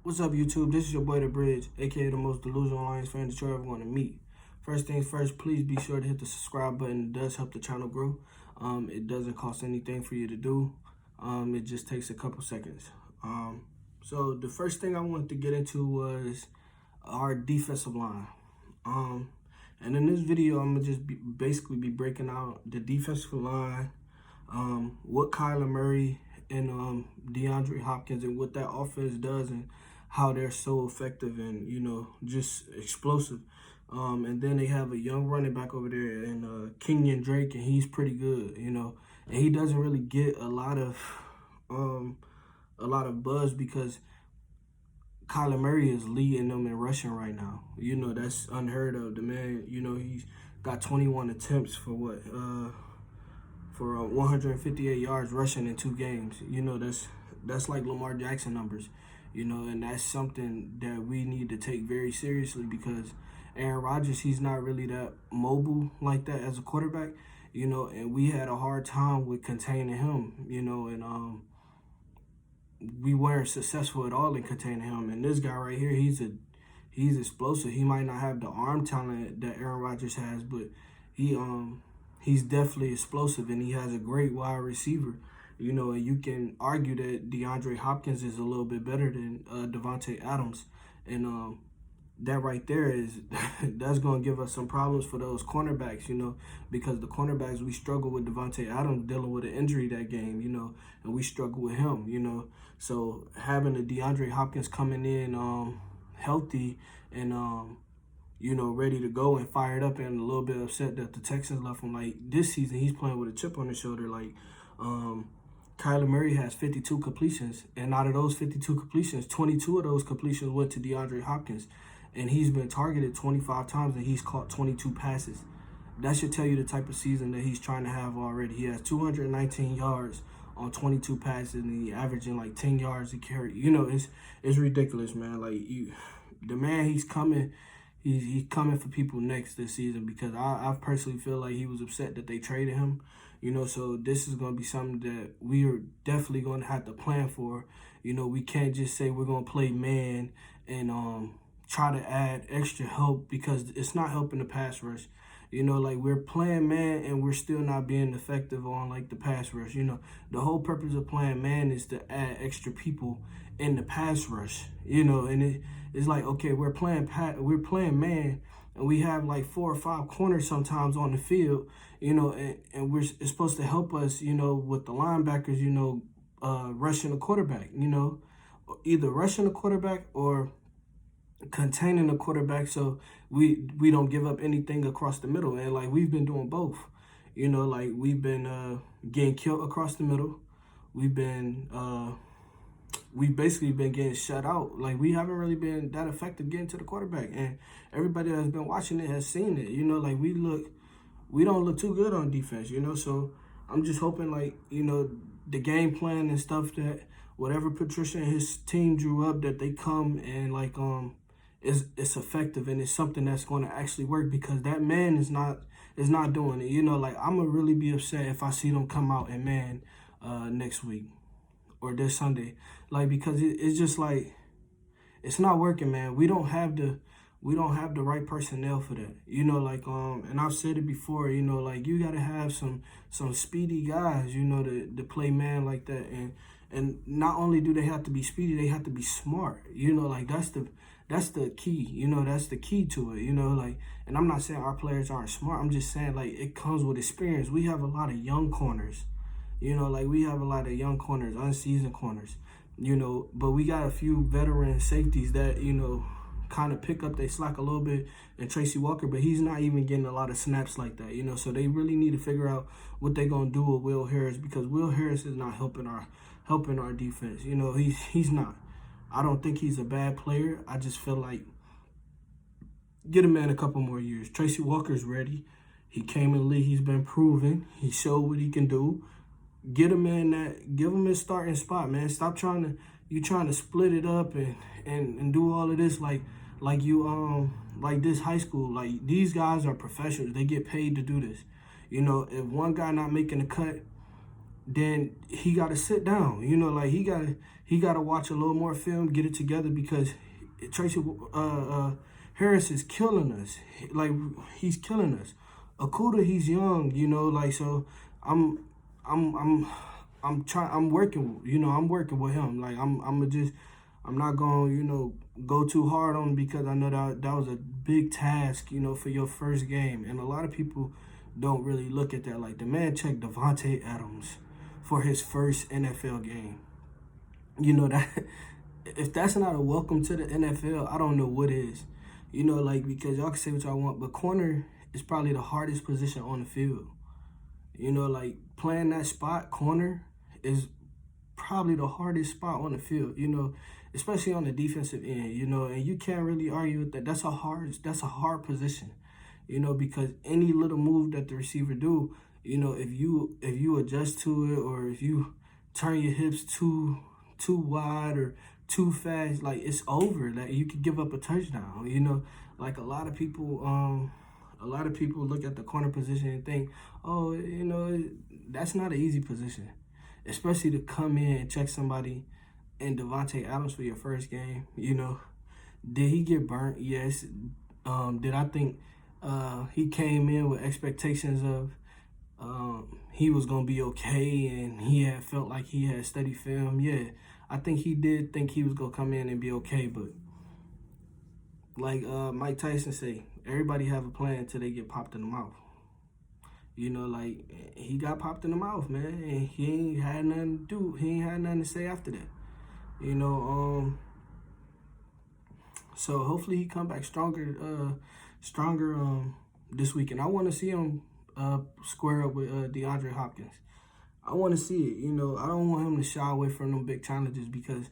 What's up, YouTube? This is your boy, The Bridge, aka the most delusional Lions fan that you're ever going to meet. First things first, please be sure to hit the subscribe button. It does help the channel grow. It doesn't cost anything for you to do. It just takes a couple seconds. So the first thing I wanted to get into was our defensive line. And in this video, I'm gonna just basically be breaking out the defensive line, what Kyler Murray and DeAndre Hopkins and what that offense does and how they're so effective and just explosive. And then they have a young running back over there and Kenyon Drake, and he's pretty good, and he doesn't really get a lot of buzz because Kyler Murray is leading them in rushing right now. That's unheard of. The man, he's got 21 attempts for 158 yards rushing in 2 games. That's like Lamar Jackson numbers. And that's something that we need to take very seriously because Aaron Rodgers, he's not really that mobile like that as a quarterback, and we had a hard time with containing him, and we weren't successful at all in containing him. And this guy right here, he's explosive. He might not have the arm talent that Aaron Rodgers has, but he's definitely explosive, and he has a great wide receiver. And you can argue that DeAndre Hopkins is a little bit better than Devontae Adams, and that right there is that's going to give us some problems for those cornerbacks, because the cornerbacks, we struggle with Devontae Adams dealing with an injury that game, and we struggle with him. So having a DeAndre Hopkins coming in healthy and ready to go and fired up and a little bit upset that the Texans left him. Like this season, he's playing with a chip on his shoulder. Like Kyler Murray has 52 completions, and out of those 52 completions, 22 of those completions went to DeAndre Hopkins, and he's been targeted 25 times and he's caught 22 passes. That should tell you the type of season that he's trying to have already. He has 219 yards on 22 passes, and he's averaging like 10 yards a carry. It's ridiculous, man. Like the man, he's coming. He's coming for people next this season because I personally feel like he was upset that they traded him. So this is going to be something that we are definitely going to have to plan for. We can't just say we're going to play man and try to add extra help because it's not helping the pass rush. Like we're playing man and we're still not being effective on like the pass rush. The whole purpose of playing man is to add extra people in the pass rush. And it's like, okay, we're playing man, and we have like 4 or 5 corners sometimes on the field, and it's supposed to help us, with the linebackers, rushing the quarterback, either rushing the quarterback or containing the quarterback so we don't give up anything across the middle. And like we've been doing both, like we've been getting killed across the middle. We've basically been getting shut out. Like we haven't really been that effective getting to the quarterback, and everybody that's been watching it has seen it. Like we don't look too good on defense. So I'm just hoping like the game plan and stuff that whatever Patricia and his team drew up, that they come and like it's effective and it's something that's going to actually work, because that man is not doing it. Like I'm gonna really be upset if I see them come out and man next week or this Sunday, like because it's just like it's not working, man. We don't have the right personnel for that. And I've said it before, like you gotta have some speedy guys, to play man like that. And not only do they have to be speedy, they have to be smart. Like that's the key. That's the key to it. Like, and I'm not saying our players aren't smart. I'm just saying like it comes with experience. We have a lot of young corners. Like we have a lot of young corners, unseasoned corners. But we got a few veteran safeties that kind of pick up their slack a little bit, and Tracy Walker, but he's not even getting a lot of snaps like that. So they really need to figure out what they're gonna do with Will Harris, because Will Harris is not helping our defense. He's not. I don't think he's a bad player. I just feel like get a man a couple more years. Tracy Walker's ready. He came in the league. He's been proven. He showed what he can do. Get a man give him his starting spot, man. Stop trying to split it up and do all of this like this high school. Like these guys are professionals. They get paid to do this. If one guy not making a cut, then he got to sit down. You know, like he got to watch a little more film, get it together, because Tracy Harris is killing us. Like, he's killing us. Okuda, he's young. You know, like, so I'm I'm I'm I'm working. You know, I'm working with him. Like, I'm not gonna, go too hard on him, because I know that was a big task, for your first game. And a lot of people don't really look at that. Like, the man checked Devontae Adams for his first NFL game. You know that if that's not a welcome to the NFL, I don't know what is. Like, because y'all can say what y'all want, but corner is probably the hardest position on the field. Like, playing that spot, corner, is probably the hardest spot on the field, especially on the defensive end, and you can't really argue with that. That's a hard position, because any little move that the receiver do, if you adjust to it, or if you turn your hips too wide or too fast, like, it's over. Like, you could give up a touchdown, like a lot of people look at the corner position and think, oh, that's not an easy position, especially to come in and check somebody in Devontae Adams for your first game. Did he get burnt? Yes. Did I think he came in with expectations of he was going to be okay, and he had felt like he had steady film? Yeah, I think he did think he was going to come in and be okay, but like Mike Tyson say, everybody have a plan until they get popped in the mouth. Like, he got popped in the mouth, man, and he ain't had nothing to do. He ain't had nothing to say after that. So hopefully he come back stronger this week. And I want to see him square up with DeAndre Hopkins. I want to see it. I don't want him to shy away from them big challenges, because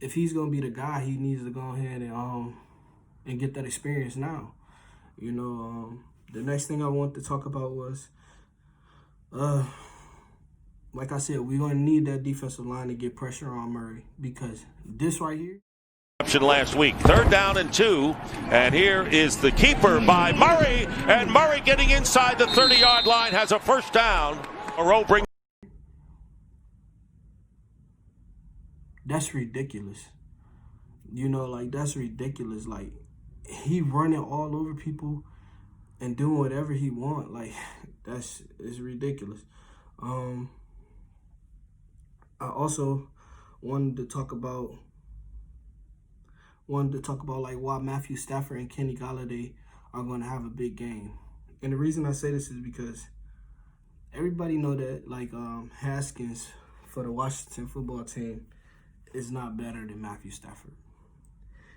if he's gonna be the guy, he needs to go ahead and get that experience now. The next thing I want to talk about was, like I said, we're going to need that defensive line to get pressure on Murray, because this right here. Last week, 3rd down and 2, and here is the keeper by Murray, and Murray getting inside the 30-yard line has a first down. That's ridiculous. Like, that's ridiculous. Like, he running all over people and doing whatever he want. Like, it's ridiculous. I also wanted to talk about like why Matthew Stafford and Kenny Galladay are going to have a big game. And the reason I say this is because everybody know that, like, Haskins for the Washington football team is not better than Matthew Stafford.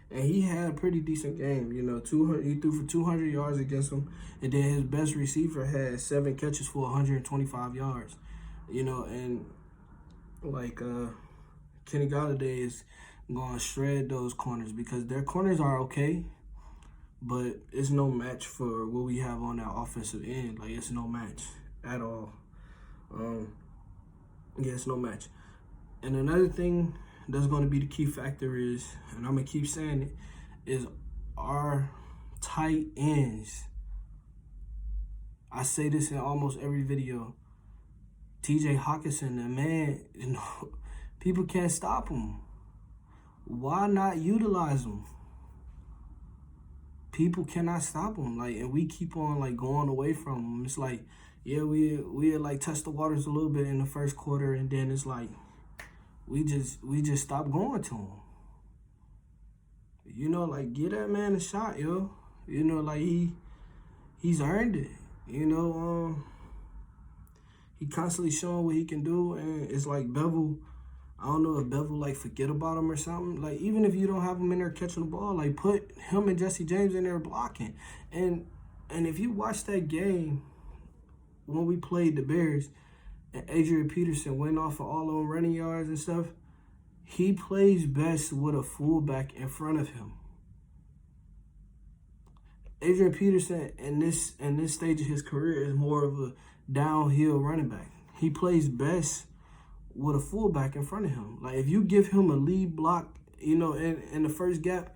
And he had a pretty decent game, 200. He threw for 200 yards against him, and then his best receiver had 7 catches for 125 yards, and like Kenny Galladay is going to shred those corners, because their corners are okay, but it's no match for what we have on that offensive end. Like, it's no match at all. Yeah, it's no match. And another thing that's going to be the key factor is, and I'm going to keep saying it, is our tight ends. I say this in almost every video. TJ Hawkinson, the man, people can't stop him. Why not utilize him? People cannot stop him. Like, and we keep on, like, going away from him. It's like, yeah, we like test the waters a little bit in the first quarter, and then it's like we just stop going to him. Like, give that man a shot, yo. Like, he's earned it. He constantly showing what he can do, and it's like Bevel. I don't know if Bevel, like, forget about him or something. Like, even if you don't have him in there catching the ball, like, put him and Jesse James in there blocking. And if you watch that game when we played the Bears and Adrian Peterson went off for all those running yards and stuff, he plays best with a fullback in front of him. Adrian Peterson in this stage of his career is more of a downhill running back. He plays best with a fullback in front of him. Like, if you give him a lead block, in the first gap,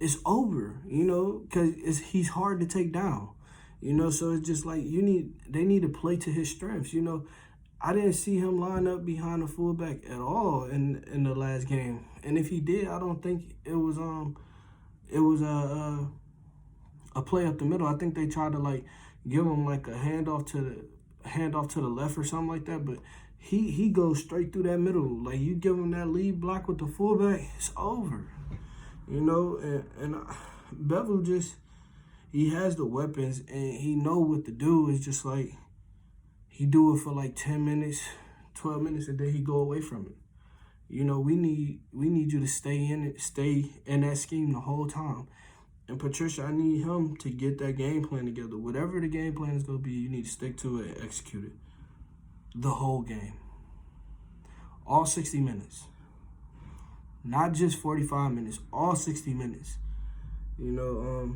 it's over, because he's hard to take down. So it's just like they need to play to his strengths. I didn't see him line up behind the fullback at all in the last game. And if he did, I don't think it was a play up the middle. I think they tried to like give him like a handoff to the left or something like that. But he goes straight through that middle. Like you give him that lead block with the fullback, it's over. You know, and Bevel just he has the weapons and he know what to do. It's just like he do it for like 10 minutes, 12 minutes, and then he go away from it. You know, we need you to stay in that scheme the whole time. And Patricia, I need him to get that game plan together. Whatever the game plan is going to be, you need to stick to it and execute it. The whole game. All 60 minutes. Not just 45 minutes, all 60 minutes. You know,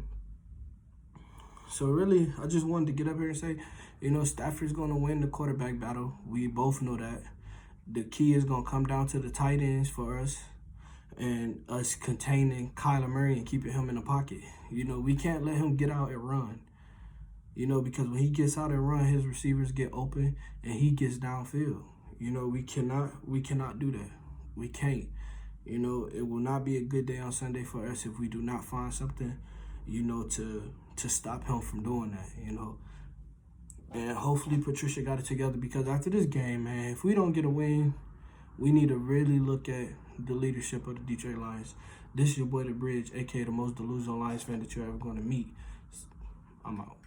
so really, I just wanted to get up here and say, you know, Stafford's going to win the quarterback battle. We both know that. The key is going to come down to the tight ends for us and us containing Kyler Murray and keeping him in the pocket. You know, we can't let him get out and run. You know, because when he gets out and run, his receivers get open and he gets downfield. You know, we cannot do that. We can't. You know, it will not be a good day on Sunday for us if we do not find something, you know, to stop him from doing that, you know. And hopefully Patricia got it together because after this game, man, if we don't get a win, we need to really look at the leadership of the Detroit Lions. This is your boy, The Bridge, a.k.a. the most delusional Lions fan that you're ever going to meet. I'm out.